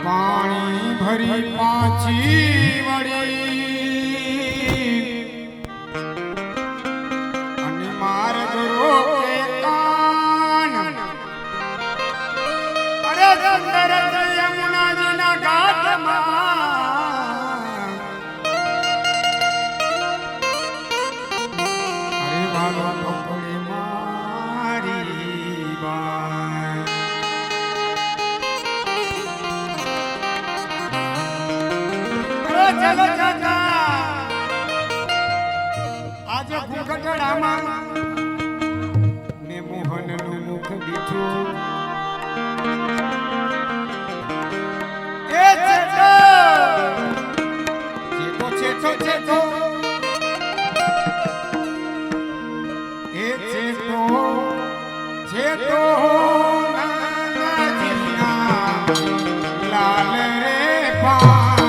પાણી ભરી પાછી વળી અને માર્ગ રોકે કાન અરે સુંદર યમુનાજીના ઘાટમાં અરે વાલો પકડી મારી બાઈ ચલો ચાચા આજે ઘૂંઘટડામાં મેં મોહનનું મુખ દીઠું એ ચેતો ચેતો ચેતો ચેતો એ ચેતો ચેતો નાનાજીના લાલ રે પાણી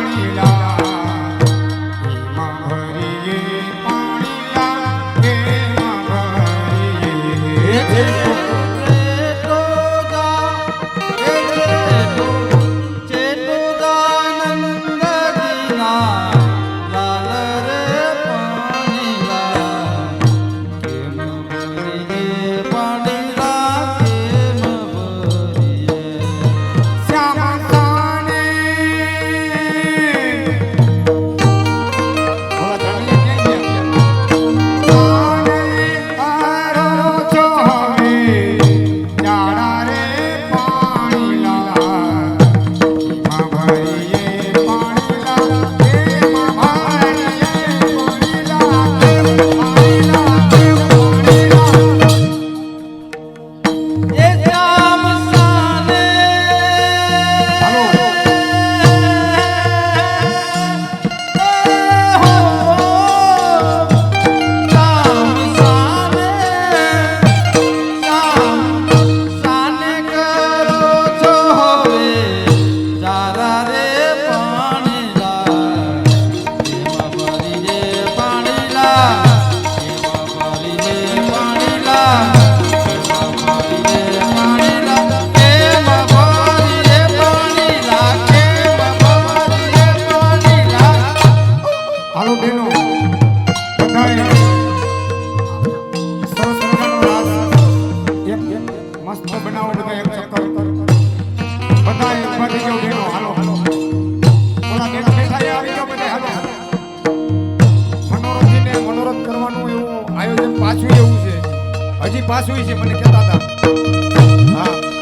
પાછું છે મને કહેતા હતા હા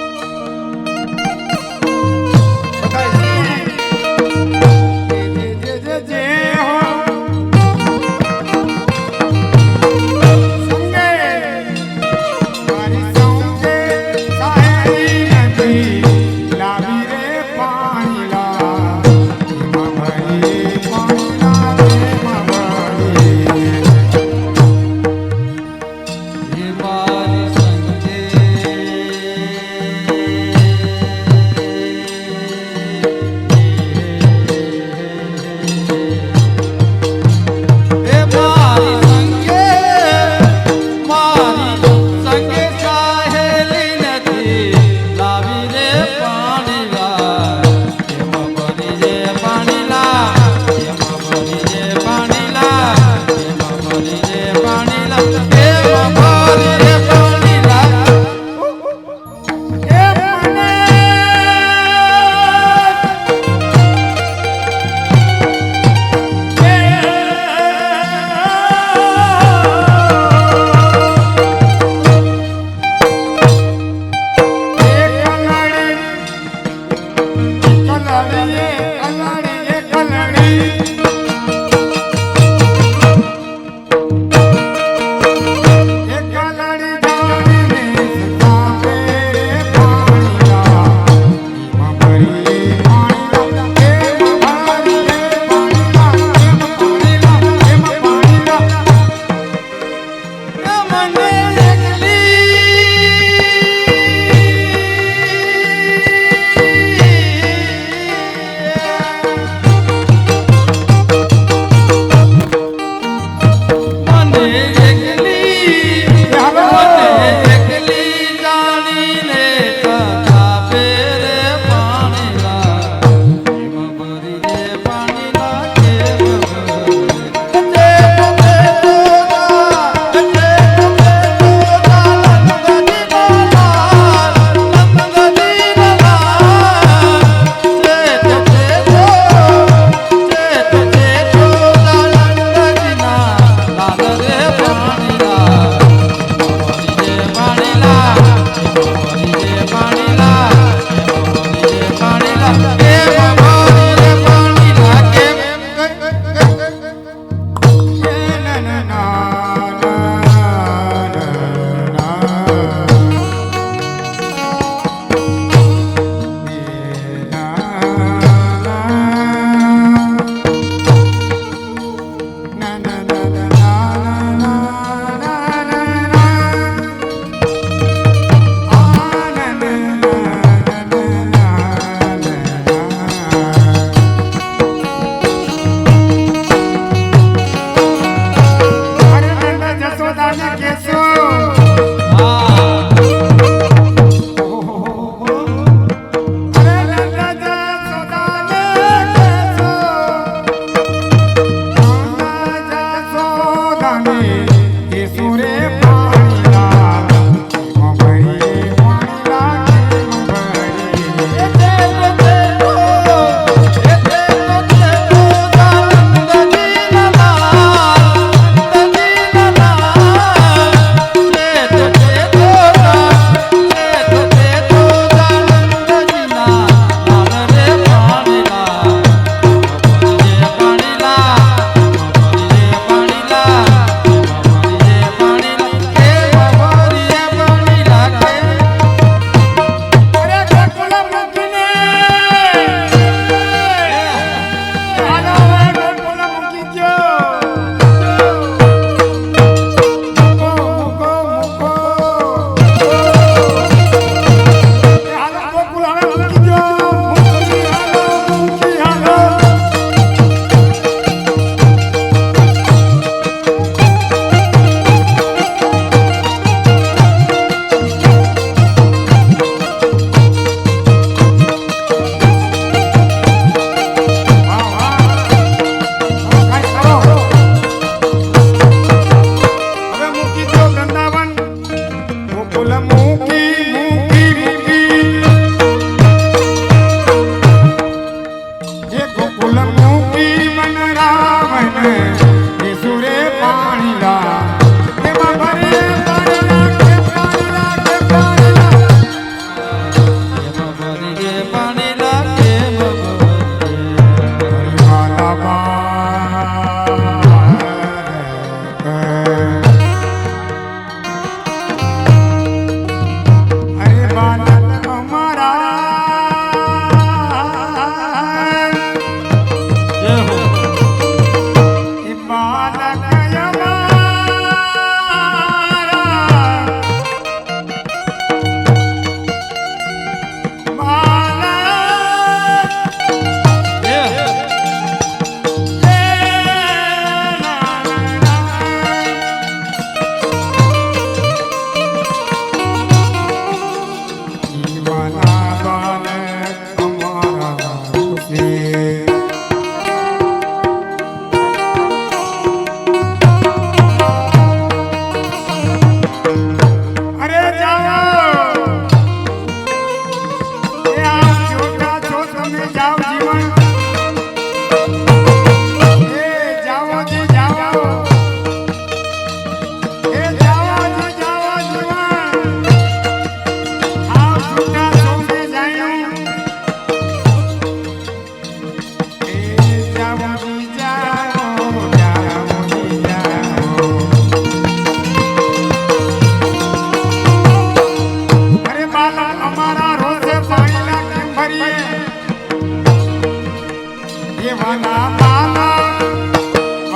ये वाला माला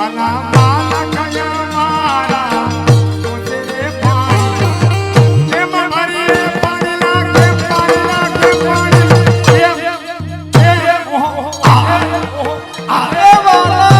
वाला माला कया मारा तो तेरे पानी ये मरी पानी लागे पानी ये अरे वाला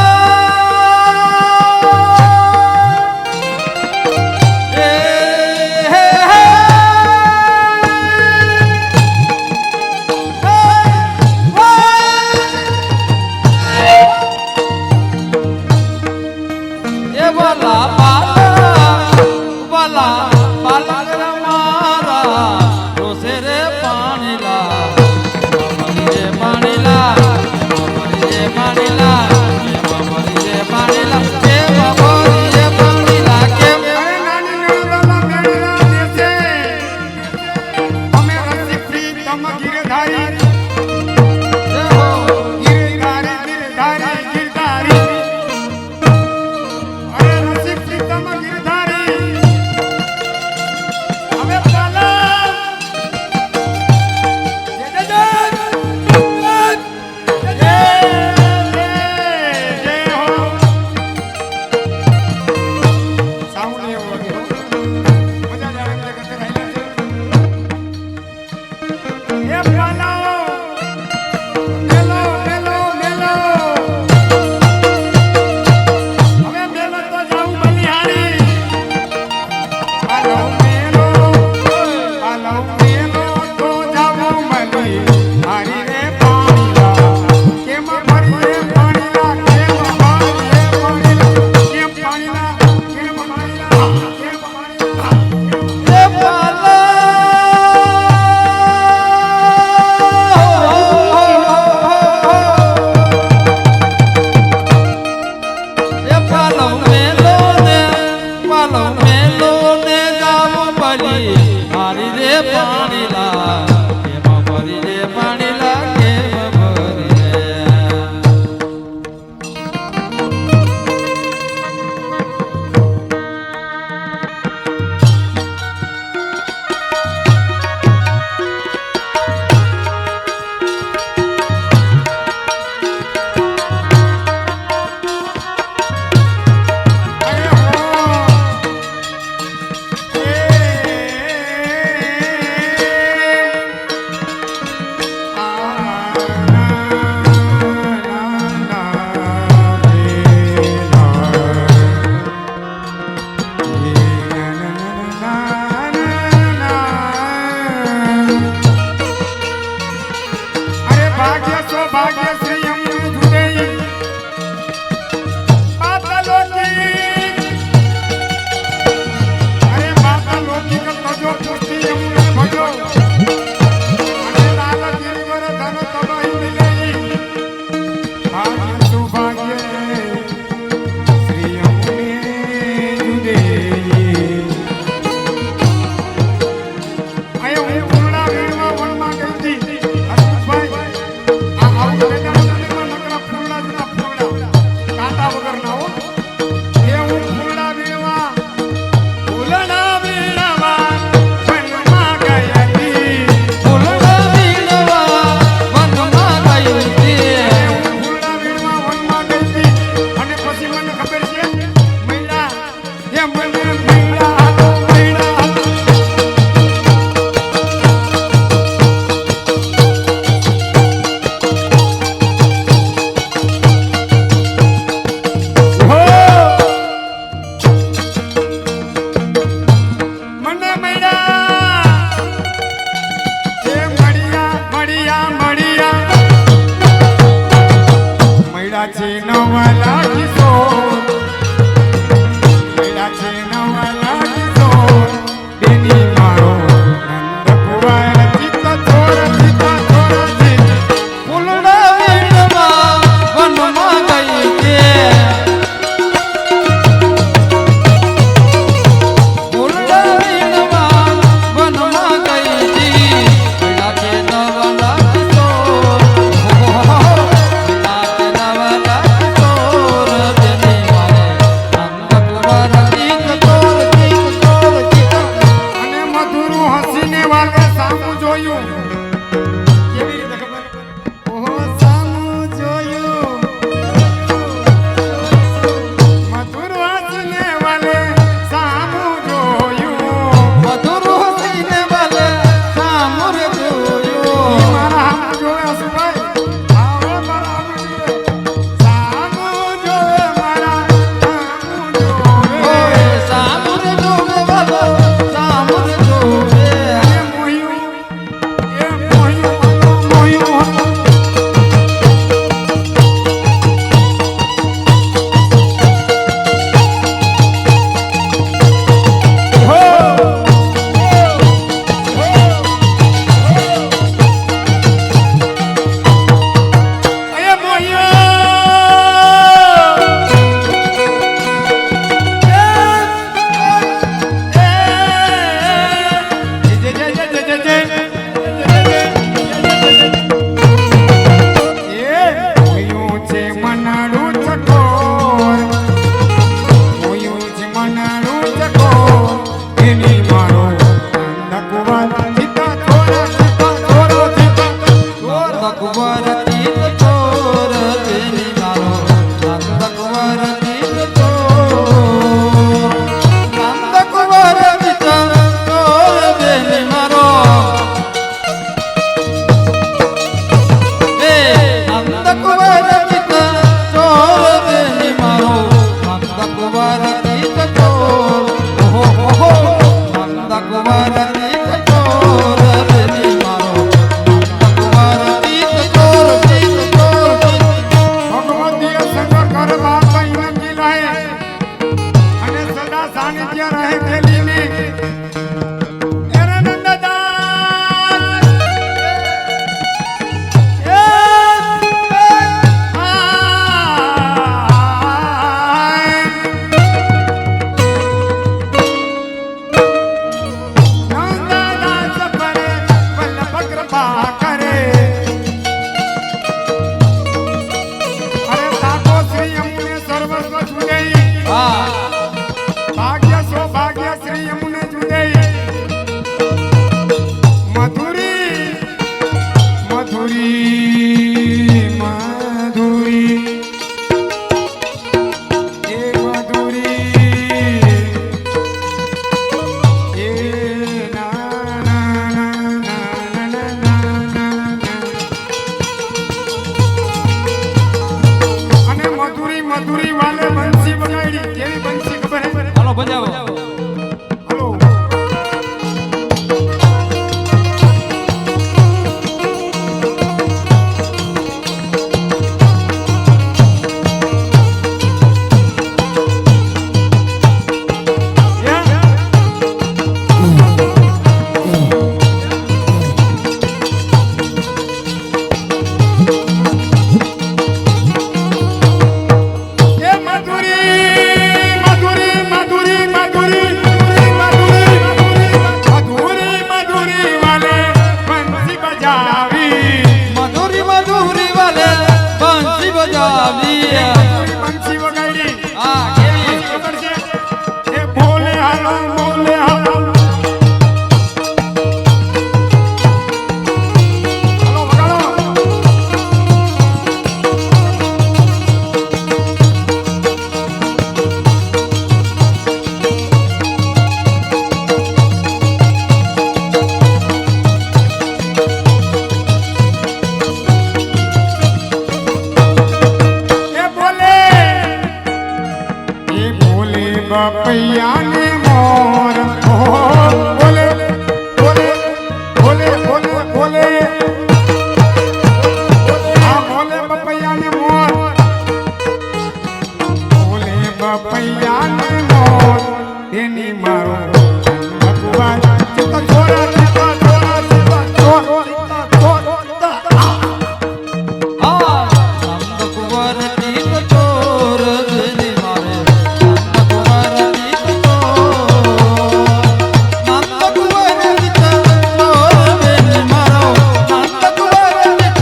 કુંવર તીત ચોર બેની મારો નંદ કુંવર તીત ચોર નંદ કુંવર તીત ચોર બેની મારો એ નંદ કુંવર તીત ચોર બેની મારો નંદ કુંવર તીત ચોર ઓહો ઓહો નંદ કુંવર તીત ચોર બેની મારો નંદ કુંવર તીત ચોર ભગવતીય સંગ કરવા પૈન કિલાય અને સદા સાનિધ્ય રહે તેલીની એરે નંદદાસ નંદદાસ પરે વલ્લભ કૃપા કરે અરે તાકો શ્રી યમુને સર્વસ્વ જુદેઈ હા ભાગ્ય સૌભાગ્ય શ્રી યમુને જુદેઈ મધુરી મધુરી મધુરી એ મધુરી એ ના ના ના ના ના ના અને મધુરી મધુરી વાલે બંસી બગાડી કેવી બંસી ખબર હે હાલો બજાવો હલો એ મધુરી મધુરી મધુરી મધુરી મધુરી મધુરી મધુરી વાલે બંસી બજાવી મધુરી મધુરી વાલે બંસી બજાવી બંસી વગાડી હા કેવી ખબર છે એ બોલે હાલો બોલે હાલો હાલો વગાડો એ બોલે બપૈયા ને મોર ઓ બોલે બોલે બોલે બોલે બોલે આ બોલે બપૈયા ને મોર બોલે બપૈયા ને મોર એની મારો ભગવાન ચિત્ત છોરા ચિત્ત છોરા ચિત્ત છોર હા નંદ કુંવર તીત ચોર બેની મારે નંદ કુંવર તીત ચોર નંદ કુંવર તીત ચોર બેની મારો નંદ કુંવર તીત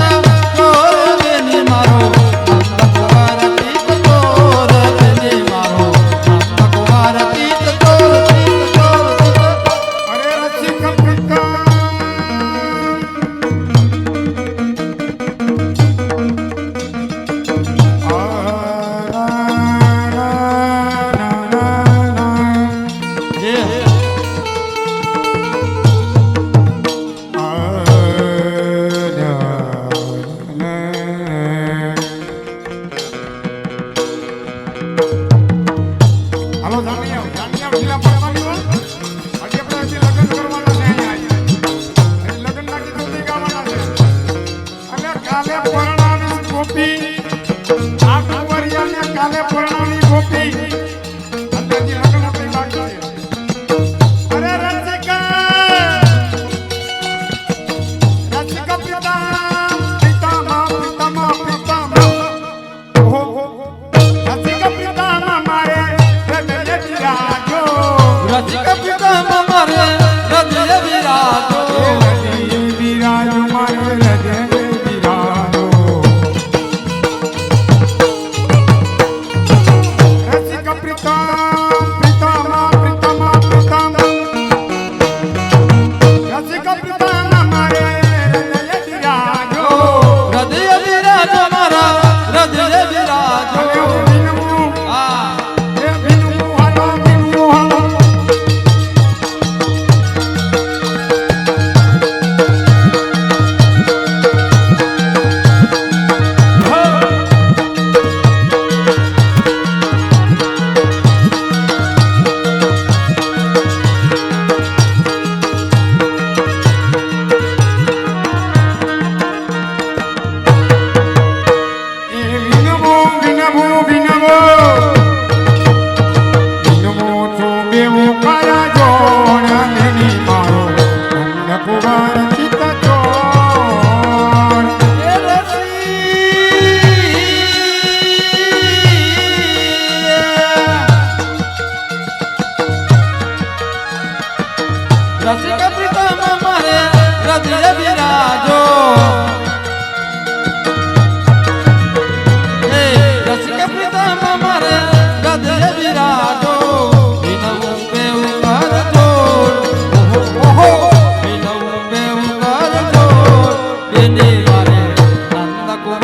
ચોર બેની મારો નંદ કુંવર તીત ચોર બેની મારો નંદ કુંવર તીત ચોર અરે રસિક પિતા જે હાલો જાણી આવ ઢીલા પડવાની હો આજે આપણે હજી લગ્ન કરવાના છે અહીંયા લગ્ન ના ગીતો બી ગાવાના છે અને કાલે પરણાની ગોપી આ કુંવરિયાને કાલે પરણાની ગોપી અને હજી લગ્ન આપણી બાકી છે અરે રસિકા પિતા પિતામાં ઓહો રસિકા પિતામાં મારે હૃદય બિરાજો રસિક પિતા મારે હૃદય વિરાજો હૃદય બિરાજો મારે હૃદય બિરાજો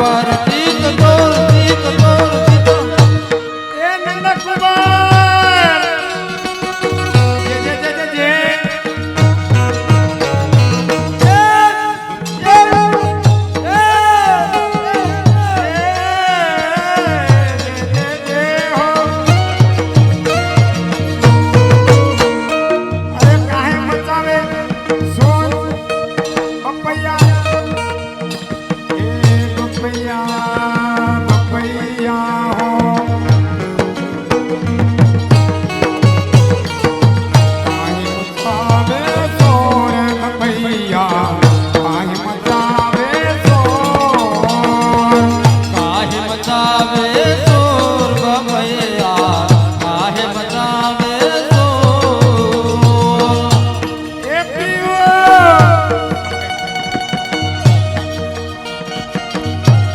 કુંવર ચિત ચોર ચિત ચોર ચિત એ નંદકુમાર જે જે જે જે જે અરે કાહે મચાવે સોન પપૈયા એ પપૈયા પપૈયા હો કાહે મચાવે સોન પપૈયા કાહે મચાવે સોન કાહે મચાવે ચોર બબૈયા કાહે મચાવે ચોર એ પીવો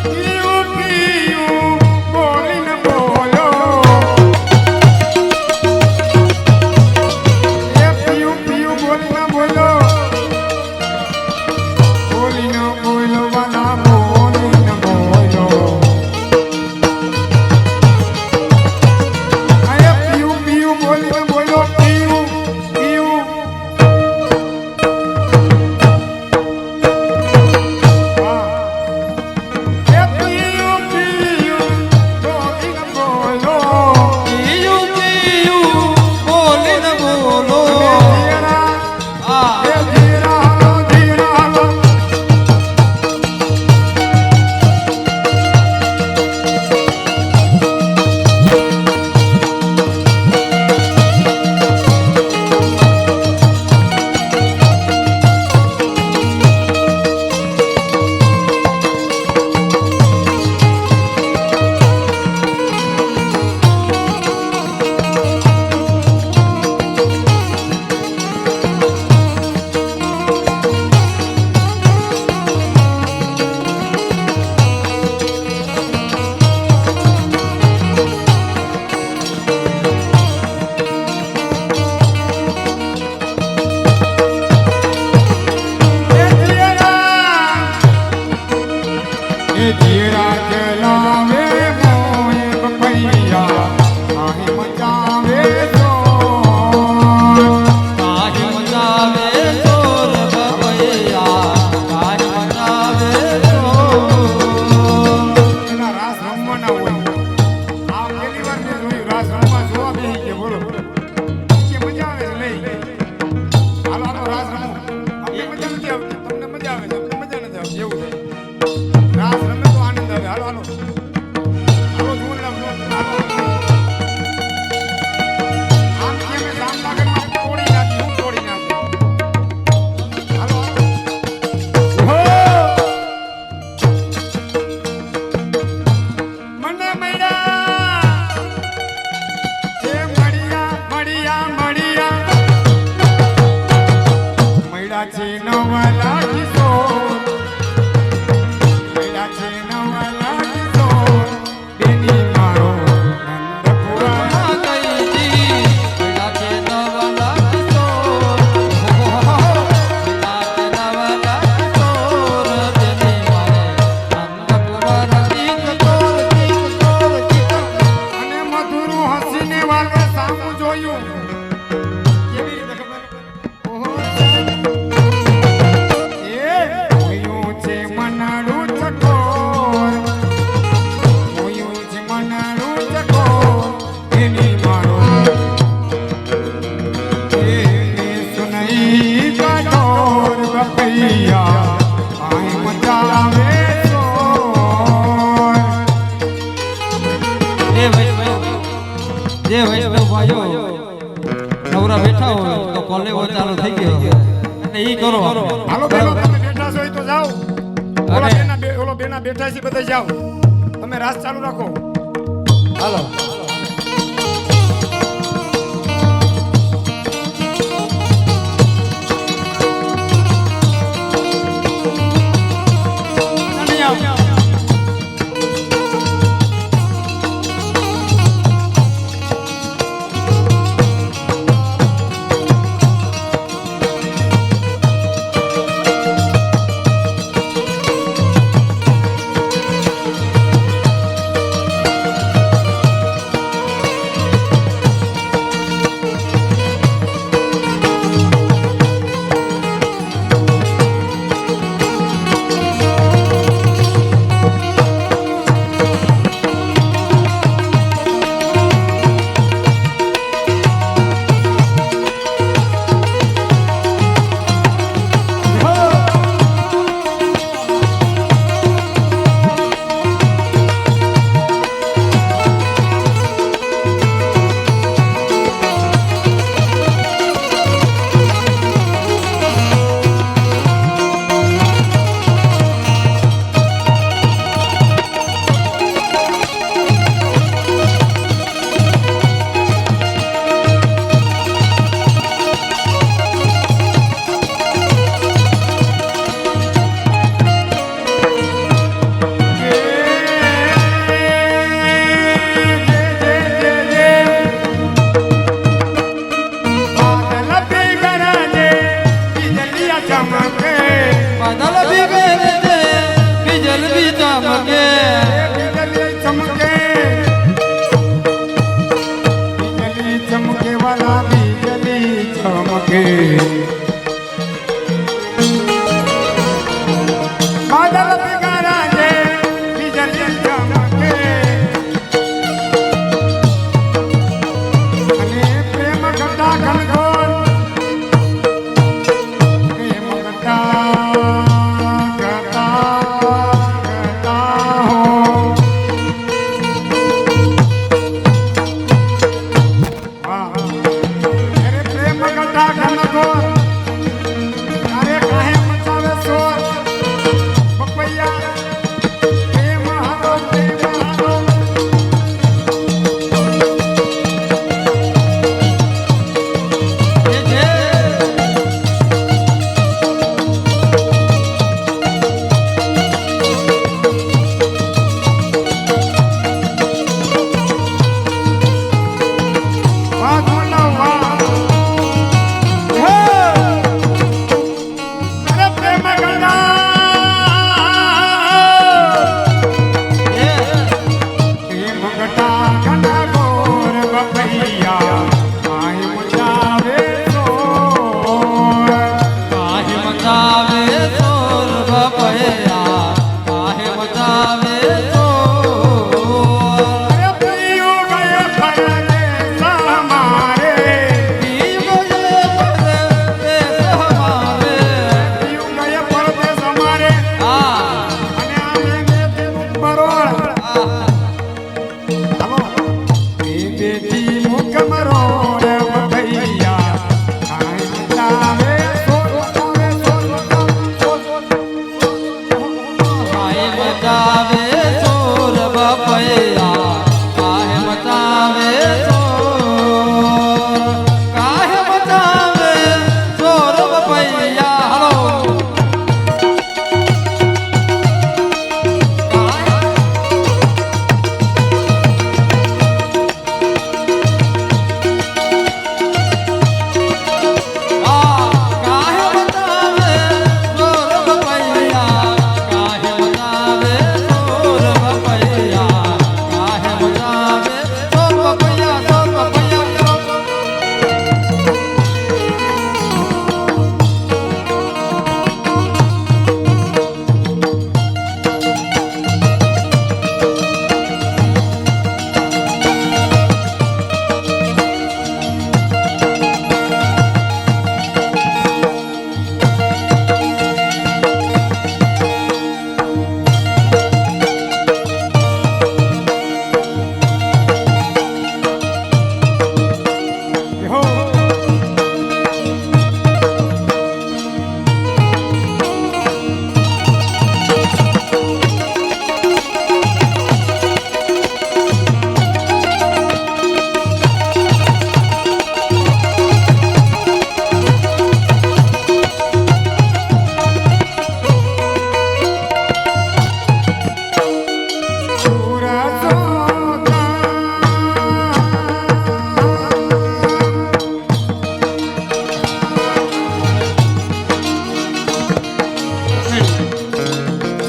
પીવું પીવું બોલીને બોલો એ પીવું પીવું બોલીને બોલો બોલીને બોલો વાલા બોલીને બોલો અરે પીવું પીવું બોલીને બોલો પીવું પીવું એ પીયું પીયું બોલીને બોલો પીયું પીયું બોલીને બોલો જીરા આ એ જીરા હાલો જીરા હાલો એ જીરા જલાવે મોય પપૈયા આહી મચાવે સોન કાહે મચાવે ચોર બબૈયા કાહે મચાવે ચોર એના રાસ રમવાના હોય આ પહેલી વાર મેં જોયું રાસ રમવા જોવા બેસી ગયા બોલો કે મજા આવે છે લઈ હાલો હાલો રાસ રમો આપણે મજા નથી આવતી તમને મજા આવે છે અમને મજા નથી આવતી એવું છે રાસ રમે તો આનંદ આવે હાલો હાલો હાલો જોન હાલો આમ કે મેં જામનગરમાં તોડી નાખી હું તોડી નાખી હાલો હાલો મને મળ્યા એ મળ્યા મળ્યા મળ્યા મળ્યા છે નવા લાગીસો મળ્યા છે નવા લાગીસો બેની મારો નંદપુરા કઈજી પેલા કે નવલા ચોર હો હો પેલા કે નવલા ચોર તેની મારે નંદકુવર ચિત ચોર ચિત ચોર ચિત અને મધુરું હસીને વાલે સામું જોયું કેવી રીતે ખબર ઓહો એ હોયું છે મનાડું ચકોર હોયું છે મનાડું ચકોર એની મારો એને સુનઈ કઠોર બપૈયા આય મચાવે ચોર જે વૈષ્ણવ ભાઈઓ નવરા બેઠા હોય તો કોલેવો ચાલુ થઈ ગયો અને ઈ કરો હાલો બેનો તમે બેઠા છો ઈ તો જાઓ ઓલો બેના બેઠા છે બધા જાઓ તમે રાસ ચાલુ રાખો હાલો ચમકે વીજળી ચમકે વીજળી ચમકે વાલા વીજળી ચમકે બાદલ ભેગા રાજે વીજળી ચમકે અને પ્રેમ ઘટા ઘનઘોર પ્રેમ ઘટા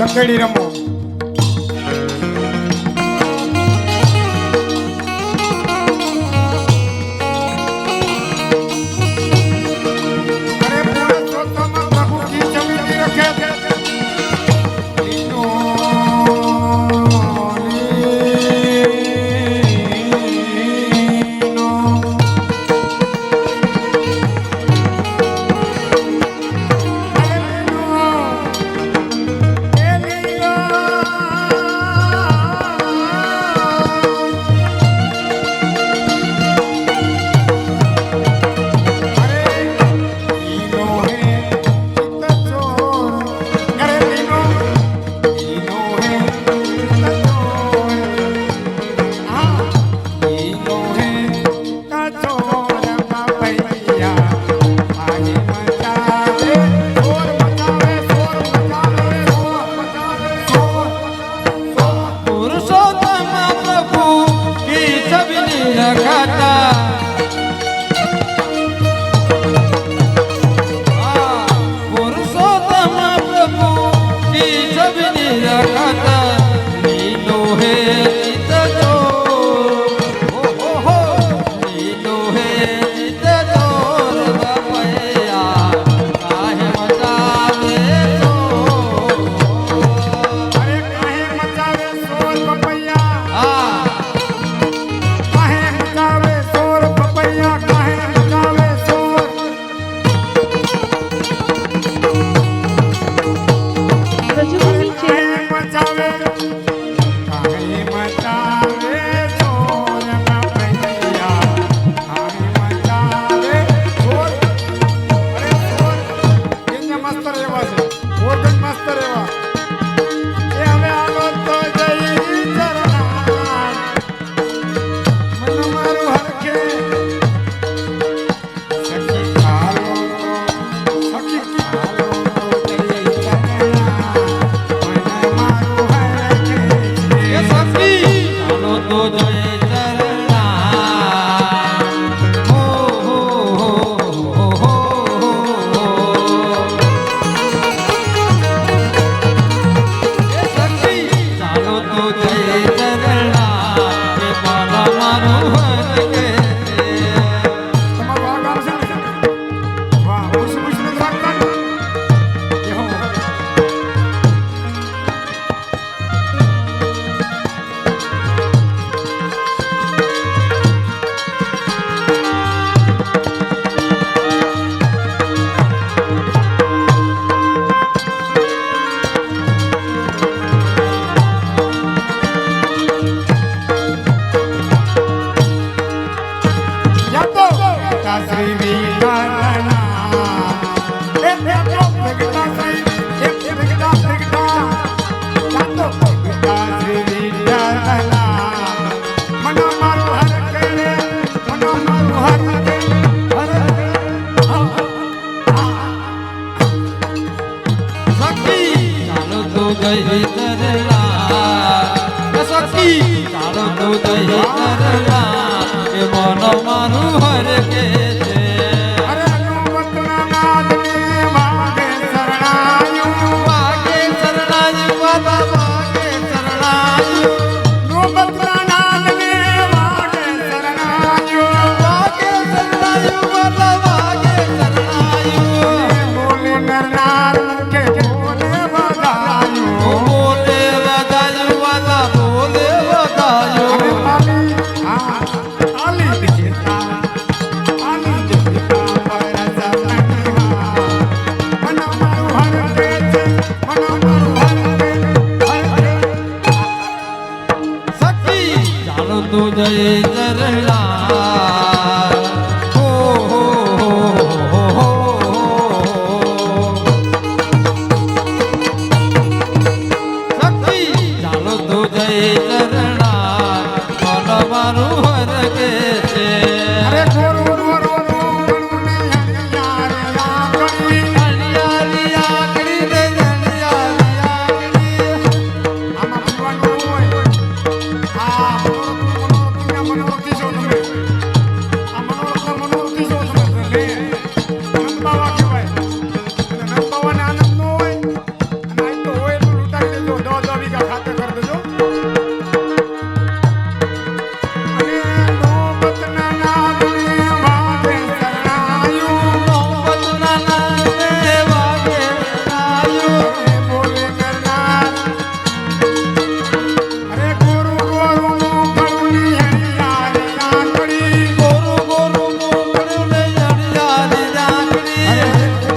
સંખેડી રમો અરે પુરુષોત્તમ પ્રભુ કી સમિતિ રખે જય ચરણા એ મારા મારું હરકે તમારું આ ગામ છે ને? વાહ, ખુશ ને રાખતા ને? એ હો. યાતો કાશ્રી વિકાના એ યાતો પ્રગટાશ્રી એ પ્રગટા યાતો કાશ્રી વિકાના મનો મારું હર કરે મનો મારું હર કરે સખી ચાલો તો જય ચરણા એ સખી ચાલો તો જય ચરણા એ મન મારું હરકે છે અરે અનુમતના નાદને માગે શરણાયું વાગે શરણાયું બાબા વાગે શરણાયું અનુમતના નાદને માગે શરણાયું વાગે શરણાયું બાબા વાગે શરણાયું બોલે નરનાર કે બોલે બધાયું ઓ બોલે વધાયું બાબા બોલે અરે વધાયું તાલી હા તાલી દીકરા તાલી દીકરા પરસા મનો મારું હર કે છે મનો મારું હર કે સખી ચાલો તો જય ચરણા હો હો હો હો સખી ચાલો તો જય ચરણા મન મારું હરકે છે અરે ગોરુ ગોરુ ગણુને યાર યાર કરી હરિયાળી આકડી રે હરિયાળી આકડી આમાં ભગવાનનું હોય આ મનોરથી છો તમે આ મનોરથી છો તમે લે નંદ બાવા કહેવાય અને નંદ બાવાને આનંદ ન હોય અને આ તો હોય એટલું લૂંટાઈ દેજો 10 વીઘા ખાતે કરી દેજો અને નોબતના નાદને વાગે શરણાયું નોબતના નાદને વાગે શરણાયું બોલે કરનાર અરે ગોરુ ગોરુ ગણુની યાર યાર કરી ગોરુ ગોરુ મોકળ્યું ને હરિયાળી આકડી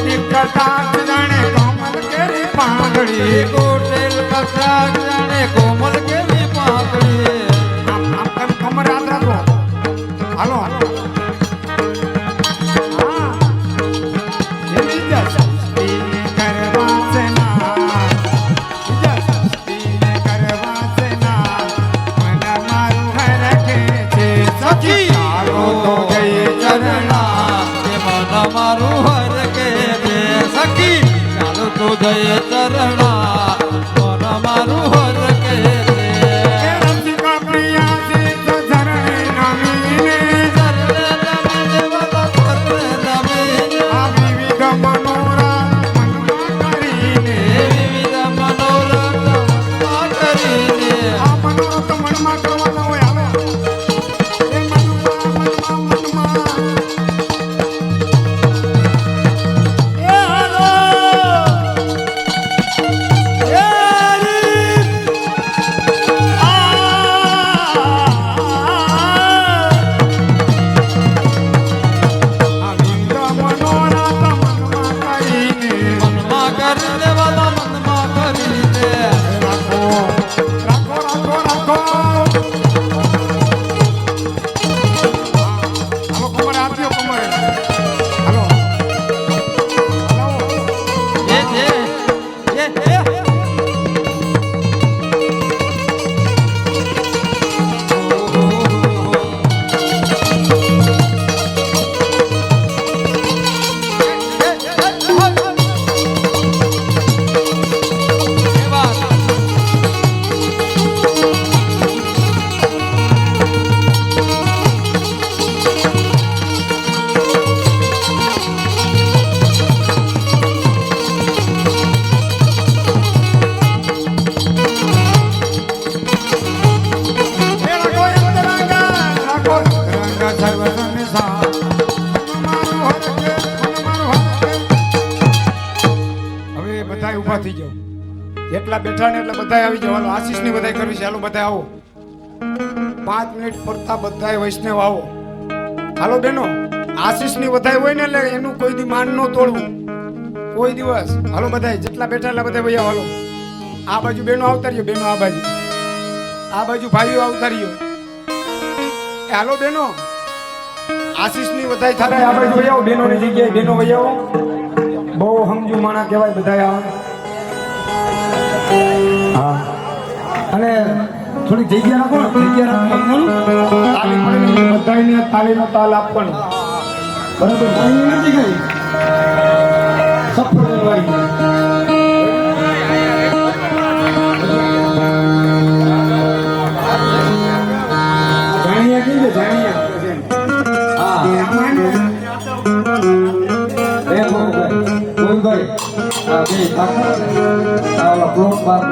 નિકટા જાણે કોમલ કેરી પાંદડી કોટેલ કથા જાણે કોમલ કેવી પાંખડી આમ તમે કમર યાદ રાખો હાલો હા એની જસ્તી કરવા છે ના જસ્તી કરવા છે ના મન મારું હરકે છે સખી ચાલો તો જય ચરણા એ મન મારું હરકે છે સખી ચાલો તો જય ચરણા મન મારું હરકે છે એ રસિકા પ્રિયા છે ધરણે નમીને ચરણે નમીને વાલા ચરણે નમીને આ વિવિધ મનોરા મનમાં કરીને એ વિવિધ મનોરથમાં કરીને આ મનોરથ મનમાં કરવાના હોય હાલો એ મનમાં એ હાલો જેટલા બેઠા ને એટલે બધાય આવી જવાનું. આશીષની બધાય કરવી છે. હાલો બધાય આવો. 5 મિનિટ પડતા બધાય વૈષ્ણવ આવો. હાલો બેનો, આશીષની બધાય હોય ને એટલે એનું કોઈ દી માન ન તોડવું કોઈ દિવસ. હાલો બધાય જેટલા બેઠા એટલા બધાય ભાઈ હાલો. આ બાજુ બેનો આવતા રહ્યો, બેનો આ બાજુ ભાઈઓ આવતા રહ્યો. હાલો બેનો, આશીષની બધાય થાય આ બાજુ વહી આવો. બેનોની જગ્યાએ બેનો વહી આવો. બહુ સમજુ માણા કહેવાય બધાય આ. હા, અને થોડી જગ્યા રાખો ને, જગ્યા રાખો. તાલી પડે બધાને તાલીનો તાલ આપવાનો. બરાબર, તાલી નથી ગઈ સફળ વાળી. જાણ્યા કેમ છે? જાણ્યા હા એ ભાઈ આ બે આ પ્લોટ બાર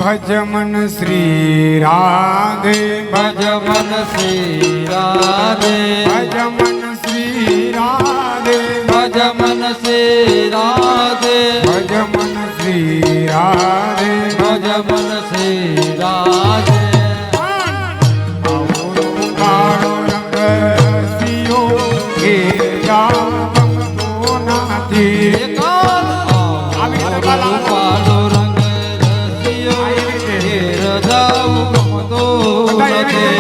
ભજમન શ્રી રાધે, ભજમન શ્રી રાધે, ભજમન શ્રી રાધે, ભજમન શ્રી રાધે, ભજમન શ્રી રાધે, ભજમન શ્રી રાધે. કાળો રંગ સિયો કે નથી. પાલો રંગ રસિયો ઘેર જાઉં ગમતો નથી.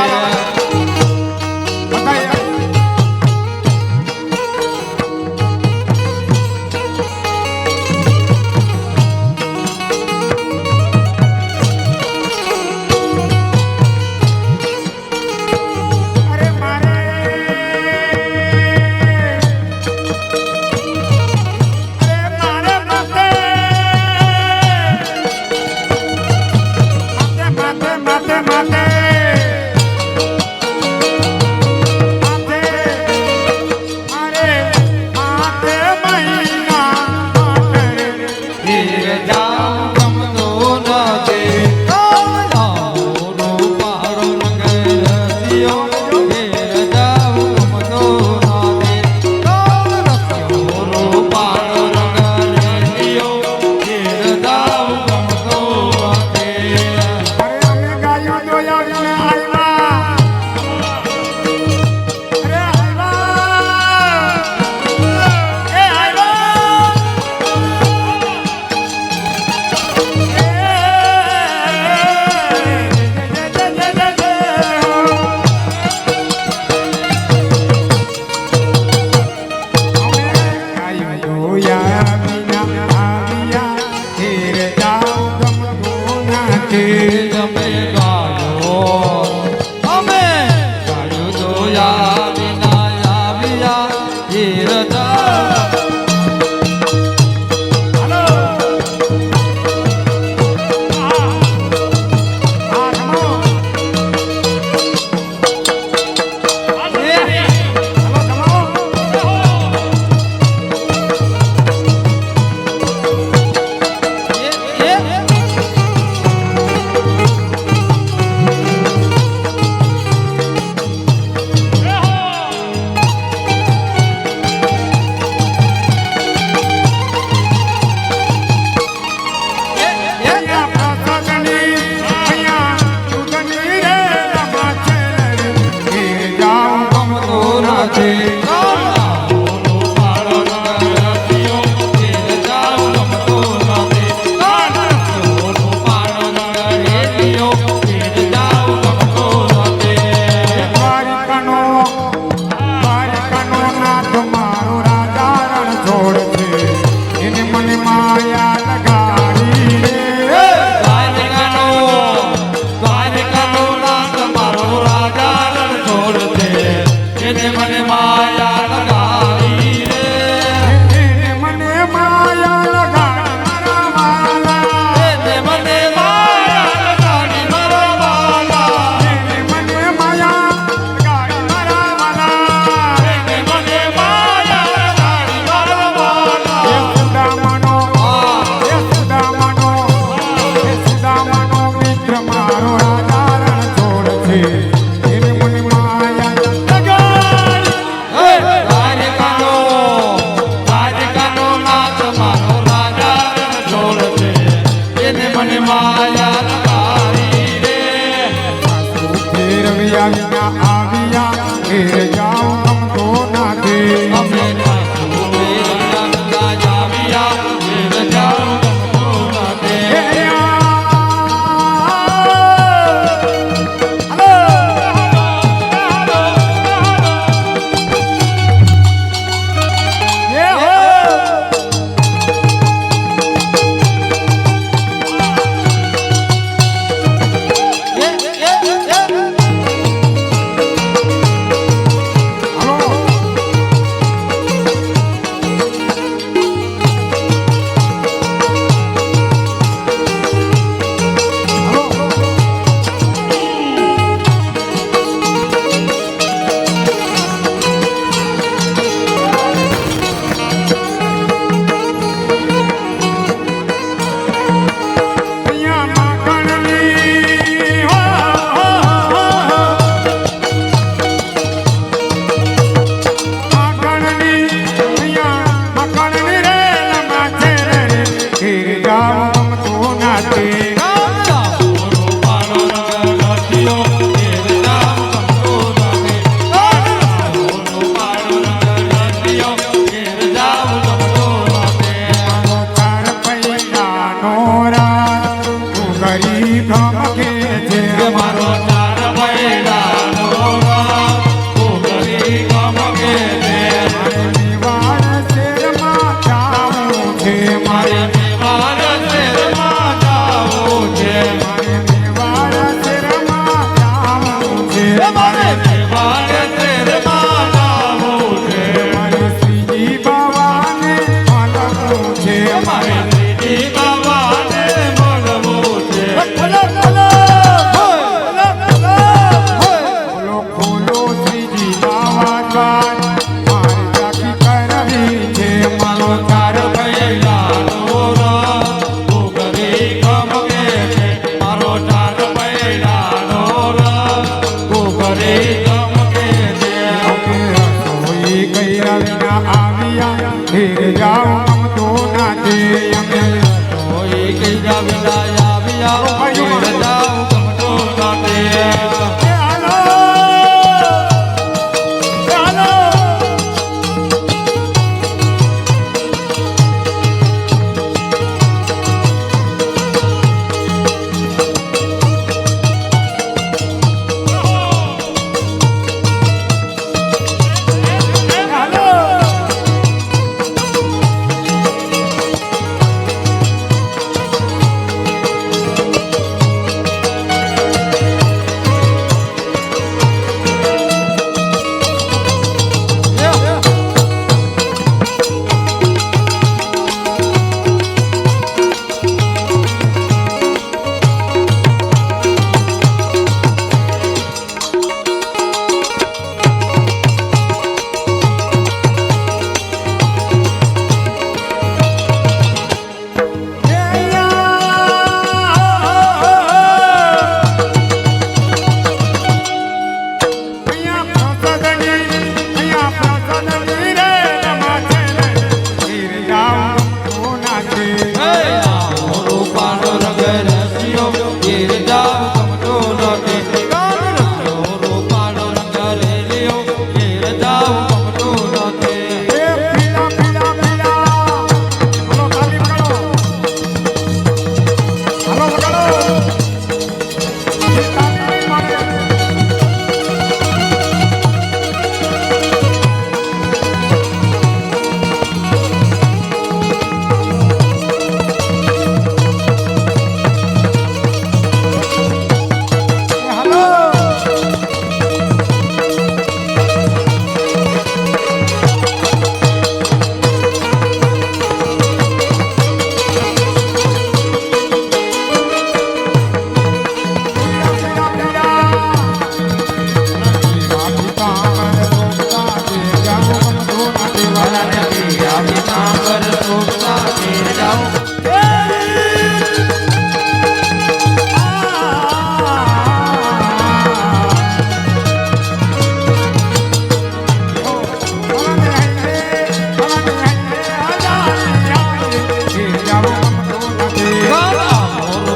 મને માયા લગાવી રે ફેરવ્યા વિના આવ્યા ઘેર જાઉં ગમતો ના દે અમે સાસુ ફેરવ્યા વિના આવ્યા ઘેર જાઉં ગમતો ના દે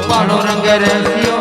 રૂપાળો રંગ રેસ્યો